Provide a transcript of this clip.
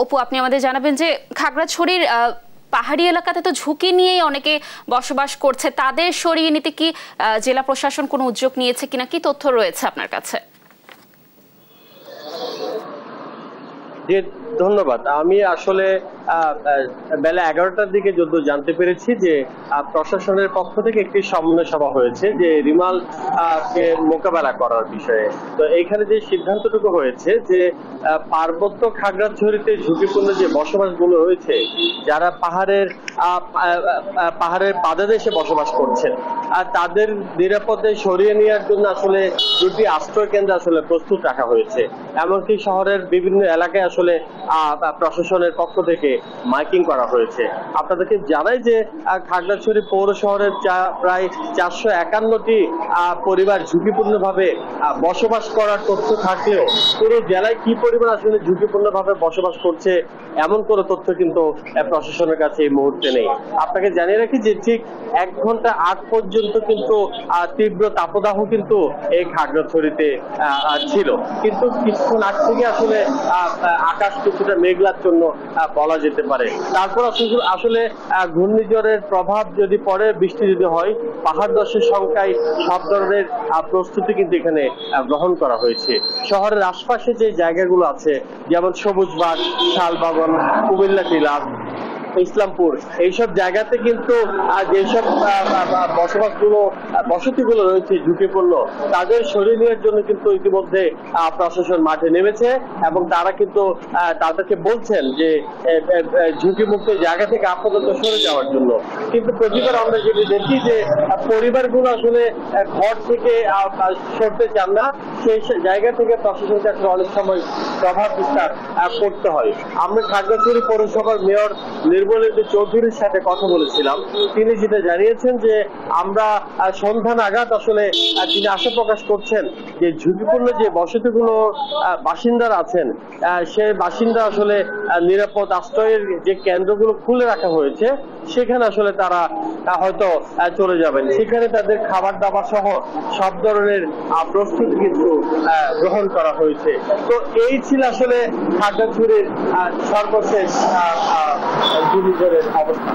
অপু, আপনি আমাদের জানাবেন যে খাগড়াছড়ির পাহাড়ি এলাকাতে তো ঝুঁকি নিয়েই অনেকে বসবাস করছে, তাদের সরিয়ে নিতে কি জেলা প্রশাসন কোনো উদ্যোগ নিয়েছে কিনা, কি তথ্য রয়েছে আপনার কাছে? ধন্যবাদ। আমি আসলে বেলা 11টার দিকে যত জানতে পেরেছি যে প্রশাসনের পক্ষ থেকে একটি সমন্বয় সভা হয়েছে যে রিমাল কে মোকাবেলা করার বিষয়ে। তো এইখানে যে সিদ্ধান্তটুকু হয়েছে যে পার্বত্য খাগড়াছড়িতে ঝুঁকিপূর্ণ যে বসবাসগুলো রয়েছে, যারা পাহাড়ের পাদদেশে বসবাস করছেন, আর তাদের নিরাপদে সরিয়ে নেওয়ার জন্য আসলে দুটি আশ্রয় কেন্দ্র আসলে প্রস্তুত রাখা হয়েছে। এমনকি শহরের বিভিন্ন এলাকায় আসলে প্রশাসনের পক্ষ থেকে মাইকিং করা হয়েছে। আপনাদেরকে জানাই যে খাগড়াছড়ি পৌর শহরের প্রায় 451টি পরিবার ঝুঁকিপূর্ণভাবে বসবাস করার তথ্য থাকলেও পুরো জেলায় কি পরিমাণ আসলে ঝুঁকিপূর্ণভাবে বসবাস করছে এমন কোনো তথ্য কিন্তু প্রশাসনের কাছে এই মুহূর্তে নেই। আপনাকে জানিয়ে রাখি যে ঠিক 1 ঘন্টা আগ পর্যন্ত কিন্তু তীব্র তাপদাহ কিন্তু এই খাগড়াছড়িতে ছিল, কিন্তু কিছুক্ষণ আগ থেকে আসলে আকাশ কিছুটা মেঘলাচ্ছন্ন বলা যেতে পারে। তারপর আসলে ঘূর্ণিঝড়ের প্রভাব যদি পড়ে, বৃষ্টি যদি হয়, পাহাড় ধসের সংখ্যায় সব ধরনের প্রস্তুতি কিন্তু এখানে গ্রহণ করা হয়েছে। শহরের আশপাশে যে জায়গাগুলো আছে, যেমন সবুজবাগ, শালবাগান, কুমিল্লা টিলা, ইসলামপুর, এইসব জায়গাতে কিন্তু যেসব বসতিগুলো রয়েছে ঝুঁকিপূর্ণ, তাদের সরিয়ে নেওয়ার জন্য কিন্তু ইতিমধ্যে প্রশাসন মাঠে নেমেছে এবং তারা কিন্তু তাদেরকে বলছেন যে ঝুঁকিমুক্ত জায়গা থেকে আপাতত সরে যাওয়ার জন্য। কিন্তু প্রতিবার আমরা যদি দেখি যে পরিবারগুলো আসলে ঘর থেকে সরতে চান না, সেই জায়গা থেকে প্রশাসনকে আসলে অনেক সময় প্রভাব বিস্তার করতে হয়। আমরা খাগড়াছড়ি পৌরসভার মেয়র নির্মলেন্দু চৌধুরীর সাথে কথা বলেছিলাম। তিনি যেটা জানিয়েছেন যে আমরা সন্ধ্যা নাগাদ আসলে তিনি আশা প্রকাশ করছেন যে ঝুঁকিপূর্ণ যে বসতিগুলো বাসিন্দারা আছেন, সেই বাসিন্দা আসলে নিরাপদ আশ্রয়ের যে কেন্দ্রগুলো খুলে রাখা হয়েছে সেখানে আসলে তারা হয়তো চলে যাবেন। সেখানে তাদের খাবার দাবার সহ সব ধরনের প্রস্তুতি কিন্তু গ্রহণ করা হয়েছে। তো এই ছিল আসলে খাগড়াছড়ির সর্বশেষ ঘূর্ণিঝড়ের অবস্থা।